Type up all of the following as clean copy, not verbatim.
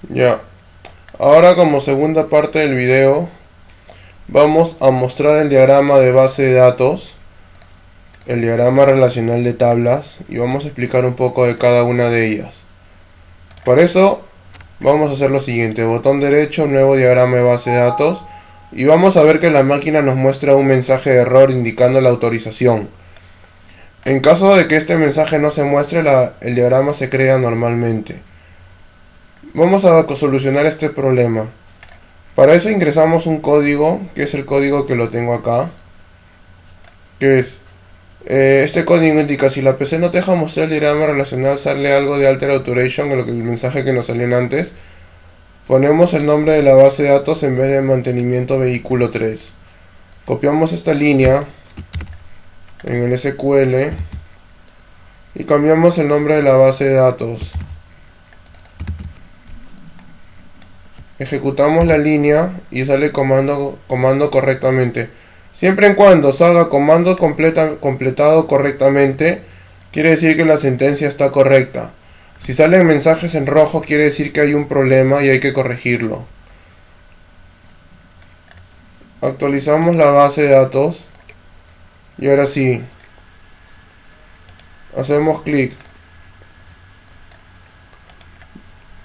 Ya, ahora como segunda parte del video vamos a mostrar el diagrama de base de datos, el diagrama relacional de tablas y vamos a explicar un poco de cada una de ellas. Para eso vamos a hacer lo siguiente: botón derecho, nuevo diagrama de base de datos, y vamos a ver que la máquina nos muestra un mensaje de error indicando la autorización. En caso de que este mensaje no se muestre, el diagrama se crea normalmente. Vamos a solucionar este problema. Para eso ingresamos un código, que es el código que lo tengo acá, que es este código indica: si la PC no te deja mostrar el diagrama relacional, sale algo de alter autoration, el mensaje que nos salió antes. Ponemos el nombre de la base de datos en vez de mantenimiento vehículo 3. Copiamos esta línea en el SQL y cambiamos el nombre de la base de datos. Ejecutamos la línea y sale comando correctamente. Siempre y cuando salga comando completado correctamente, quiere decir que la sentencia está correcta. Si salen mensajes en rojo, quiere decir que hay un problema y hay que corregirlo. Actualizamos la base de datos y ahora sí, hacemos clic.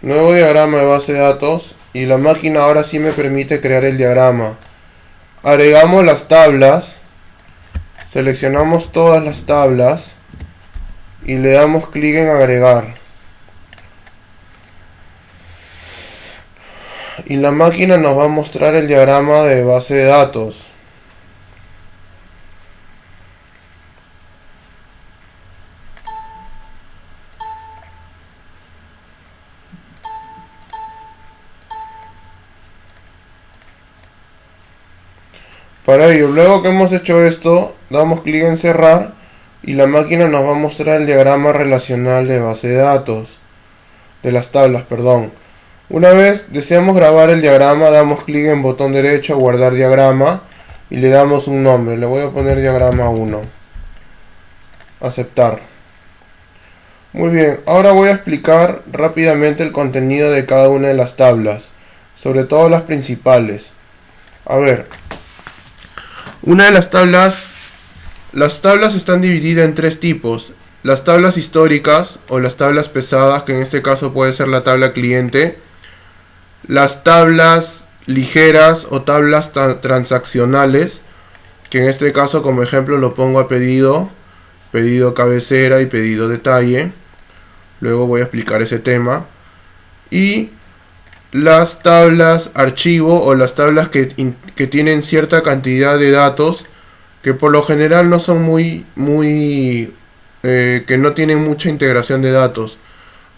Nuevo diagrama de base de datos y la máquina ahora sí me permite crear el diagrama. Agregamos las tablas, seleccionamos todas las tablas y le damos clic en agregar. Y la máquina nos va a mostrar el diagrama de base de datos. Para ello, luego que hemos hecho esto, damos clic en cerrar y la máquina nos va a mostrar el diagrama relacional de base de datos, de las tablas, perdón. Una vez deseamos grabar el diagrama, damos clic en botón derecho, guardar diagrama, y le damos un nombre. Le voy a poner diagrama 1. Aceptar. Muy bien, ahora voy a explicar rápidamente el contenido de cada una de las tablas, sobre todo las principales. A ver, una de las tablas están divididas en tres tipos: las tablas históricas o las tablas pesadas, que en este caso puede ser la tabla cliente; las tablas ligeras o tablas transaccionales, que en este caso como ejemplo lo pongo a pedido, pedido cabecera y pedido detalle. Luego voy a explicar ese tema. Y las tablas archivo o las tablas que tienen cierta cantidad de datos, que por lo general no son que no tienen mucha integración de datos.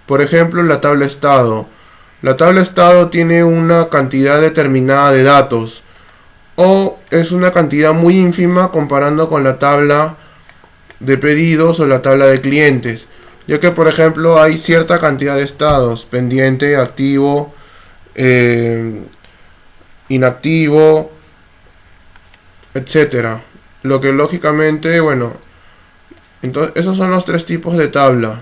Por ejemplo, la tabla estado. La tabla estado tiene una cantidad determinada de datos, o es una cantidad muy ínfima comparando con la tabla de pedidos o la tabla de clientes, ya que por ejemplo hay cierta cantidad de estados: pendiente, activo, inactivo, etcétera. Lo que lógicamente, bueno, entonces esos son los tres tipos de tabla.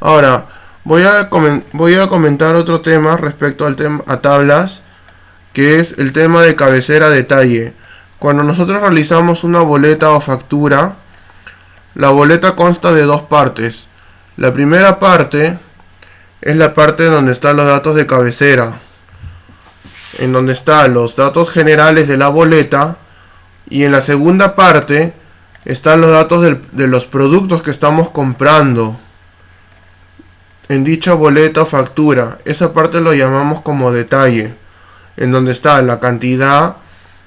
Ahora voy a comentar otro tema respecto al tema a tablas, que es el tema de cabecera detalle. Cuando nosotros realizamos una boleta o factura, la boleta consta de dos partes. La primera parte es la parte donde están los datos de cabecera, en donde están los datos generales de la boleta, y en la segunda parte están los datos de los productos que estamos comprando en dicha boleta o factura. Esa parte lo llamamos como detalle, en donde está la cantidad,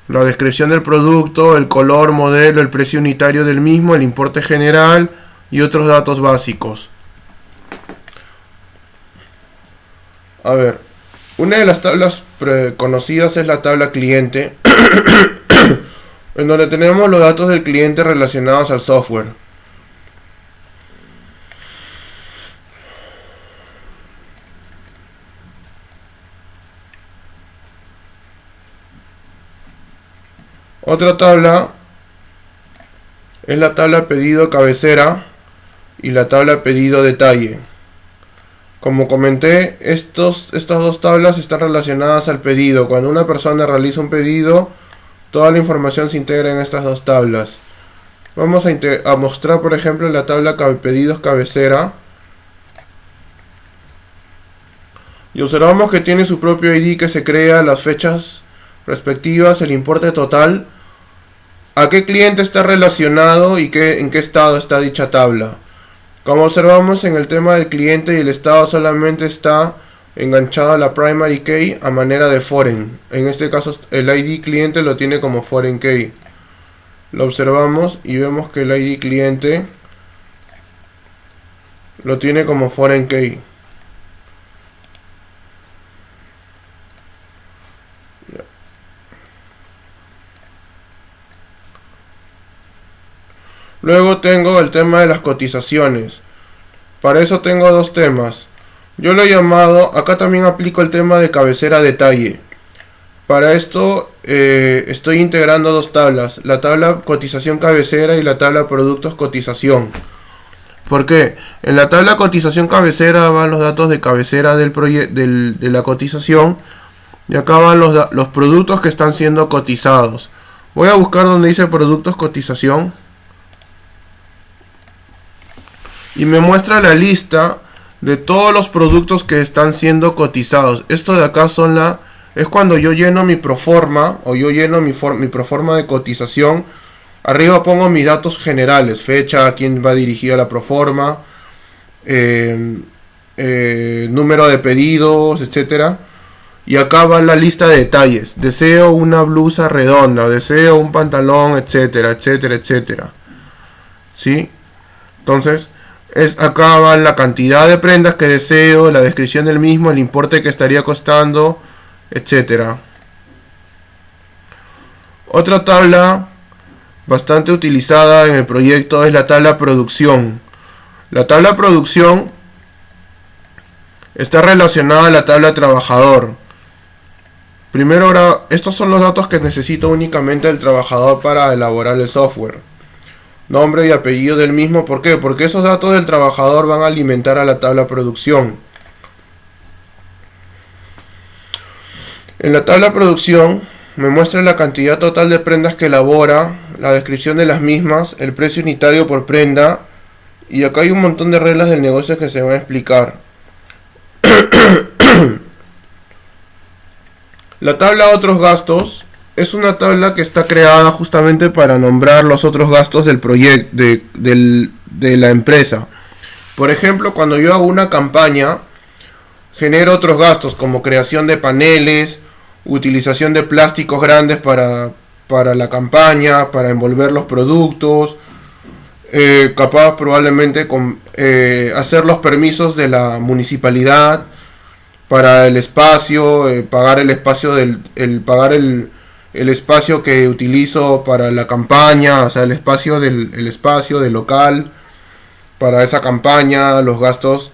la descripción del producto, el color, modelo, el precio unitario del mismo, el importe general y otros datos básicos. A ver, una de las tablas conocidas es la tabla cliente, en donde tenemos los datos del cliente relacionados al software. Otra tabla es la tabla pedido cabecera y la tabla pedido detalle. Como comenté, estas dos tablas están relacionadas al pedido. Cuando una persona realiza un pedido, toda la información se integra en estas dos tablas. Vamos a mostrar, por ejemplo, la tabla pedidos cabecera. Y observamos que tiene su propio ID que se crea, las fechas respectivas, el importe total, a qué cliente está relacionado y en qué estado está dicha tabla. Como observamos, en el tema del cliente y el estado solamente está enganchado a la primary key a manera de foreign. En este caso el ID cliente lo tiene como foreign key. Lo observamos y vemos que el ID cliente lo tiene como foreign key. Luego tengo el tema de las cotizaciones. Para eso tengo dos temas. Yo lo he llamado, acá también aplico el tema de cabecera detalle. Para esto estoy integrando dos tablas, la tabla cotización cabecera y la tabla productos cotización. ¿Por qué? En la tabla cotización cabecera van los datos de cabecera de la cotización y acá van los productos que están siendo cotizados. Voy a buscar donde dice productos cotización y me muestra la lista de todos los productos que están siendo cotizados. Esto de acá es cuando yo lleno mi proforma o yo lleno mi proforma de cotización. Arriba pongo mis datos generales, fecha, a quién va dirigida la proforma, número de pedidos, etcétera. Y acá va la lista de detalles. Deseo una blusa redonda, deseo un pantalón, etcétera, etcétera, etcétera. ¿Sí? Entonces, acá va la cantidad de prendas que deseo, la descripción del mismo, el importe que estaría costando, etcétera. Otra tabla bastante utilizada en el proyecto es la tabla producción. La tabla producción está relacionada a la tabla trabajador. Primero, estos son los datos que necesita únicamente el trabajador para elaborar el software. Nombre y apellido del mismo. ¿Por qué? Porque esos datos del trabajador van a alimentar a la tabla producción. En la tabla producción me muestra la cantidad total de prendas que elabora, la descripción de las mismas, el precio unitario por prenda, y acá hay un montón de reglas del negocio que se van a explicar. La tabla otros gastos es una tabla que está creada justamente para nombrar los otros gastos del proyecto, de la empresa. Por ejemplo, cuando yo hago una campaña, genero otros gastos como creación de paneles, utilización de plásticos grandes para la campaña, para envolver los productos, capaz probablemente hacer los permisos de la municipalidad para el espacio, pagar el espacio pagar el espacio que utilizo para la campaña, o sea, el espacio del local para esa campaña, los gastos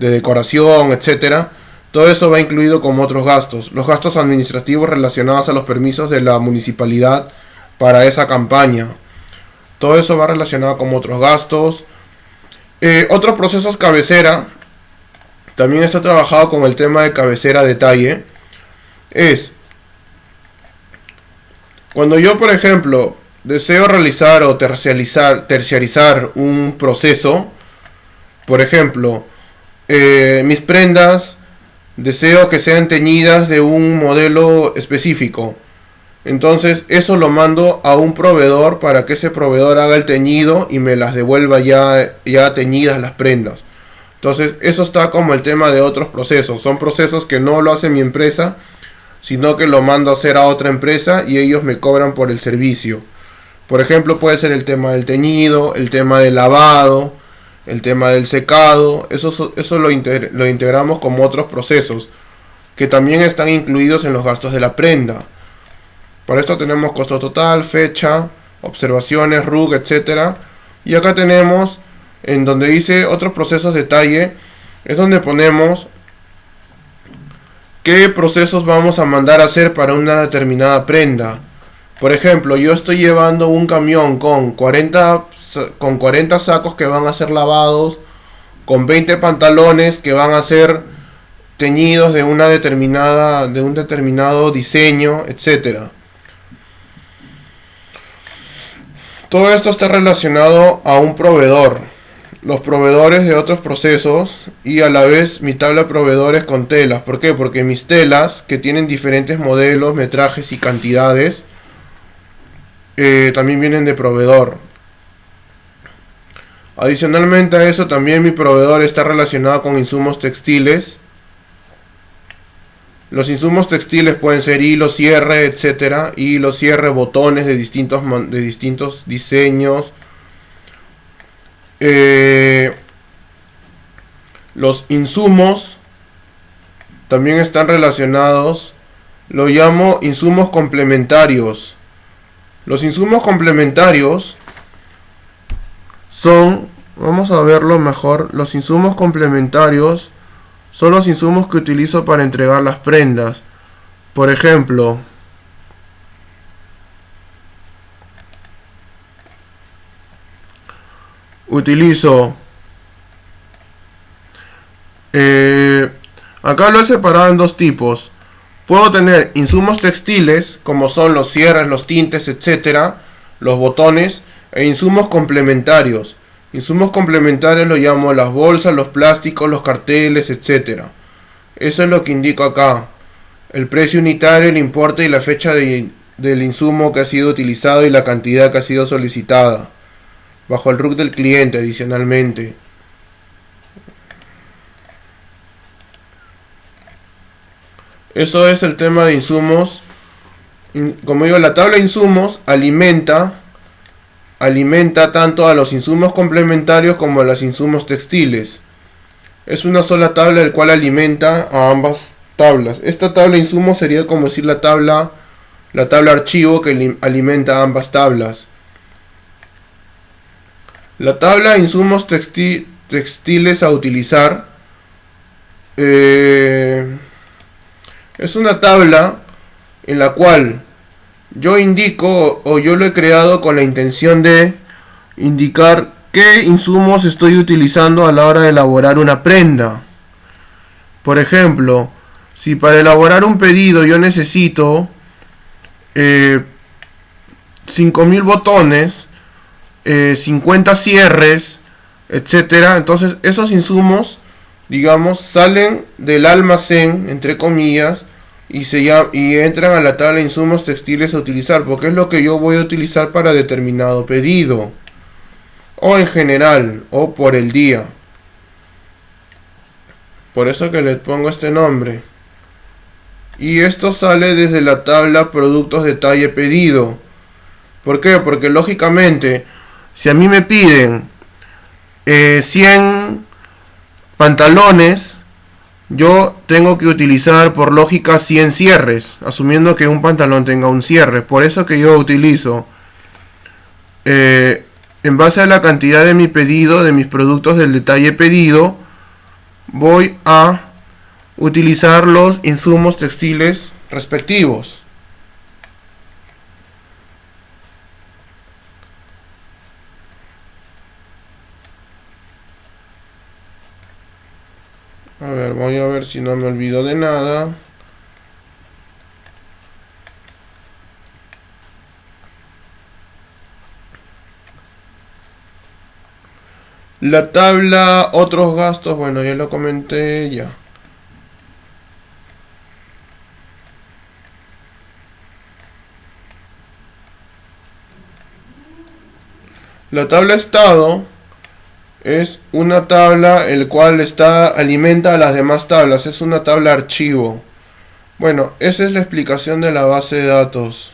de decoración, etcétera. Todo eso va incluido como otros gastos. Los gastos administrativos relacionados a los permisos de la municipalidad para esa campaña. Todo eso va relacionado como otros gastos. Otros procesos cabecera. También está trabajado con el tema de cabecera detalle. Es cuando yo, por ejemplo, deseo realizar o terciarizar un proceso. Por ejemplo, mis prendas deseo que sean teñidas de un modelo específico. Entonces eso lo mando a un proveedor para que ese proveedor haga el teñido y me las devuelva ya teñidas las prendas. Entonces eso está como el tema de otros procesos. Son procesos que no lo hace mi empresa, sino que lo mando a hacer a otra empresa y ellos me cobran por el servicio. Por ejemplo, puede ser el tema del teñido, el tema del lavado, el tema del secado. Eso lo integramos como otros procesos que también están incluidos en los gastos de la prenda. Para esto tenemos costo total, fecha, observaciones, RUG, etc. Y acá tenemos, en donde dice otros procesos detalle, es donde ponemos qué procesos vamos a mandar a hacer para una determinada prenda. Por ejemplo, yo estoy llevando un camión con 40 sacos que van a ser lavados con 20 pantalones que van a ser teñidos de un determinado diseño, etcétera. Todo esto está relacionado a un proveedor, los proveedores de otros procesos y a la vez mi tabla de proveedores con telas. ¿Por qué? Porque mis telas, que tienen diferentes modelos, metrajes y cantidades, también vienen de proveedor. Adicionalmente a eso, también mi proveedor está relacionado con insumos textiles. Los insumos textiles pueden ser hilo, cierre, etcétera, hilo, cierre, botones de distintos diseños. Los insumos también están relacionados. Lo llamo insumos complementarios. Los insumos complementarios son, vamos a verlo mejor, los insumos complementarios son los insumos que utilizo para entregar las prendas. Por ejemplo, utilizo, acá lo he separado en dos tipos. Puedo tener insumos textiles, como son los cierres, los tintes, etcétera, los botones, e insumos complementarios. Insumos complementarios lo llamo las bolsas, los plásticos, los carteles, etcétera. Eso es lo que indico acá. El precio unitario, el importe y la fecha del insumo que ha sido utilizado y la cantidad que ha sido solicitada, bajo el RUC del cliente adicionalmente. Eso es el tema de insumos. Como digo, la tabla de insumos alimenta tanto a los insumos complementarios como a los insumos textiles. Es una sola tabla el cual alimenta a ambas tablas. Esta tabla de insumos sería como decir la tabla archivo que alimenta a ambas tablas. La tabla de insumos textiles a utilizar es una tabla en la cual yo indico, o yo lo he creado con la intención de indicar qué insumos estoy utilizando a la hora de elaborar una prenda. Por ejemplo, si para elaborar un pedido yo necesito 5000 botones, 50 cierres, etcétera, entonces esos insumos, digamos, salen del almacén, entre comillas, y entran a la tabla de insumos textiles a utilizar, porque es lo que yo voy a utilizar para determinado pedido, o en general, o por el día. Por eso que le pongo este nombre. Y esto sale desde la tabla productos detalle pedido. ¿Por qué? Porque lógicamente, si a mí me piden 100 pantalones, yo tengo que utilizar por lógica 100 cierres, asumiendo que un pantalón tenga un cierre. Por eso que yo utilizo, en base a la cantidad de mi pedido, de mis productos del detalle pedido, voy a utilizar los insumos textiles respectivos. A ver, voy a ver si no me olvido de nada. La tabla otros gastos, bueno, ya lo comenté ya. La tabla estado es una tabla el cual alimenta a las demás tablas, es una tabla archivo. Bueno, esa es la explicación de la base de datos.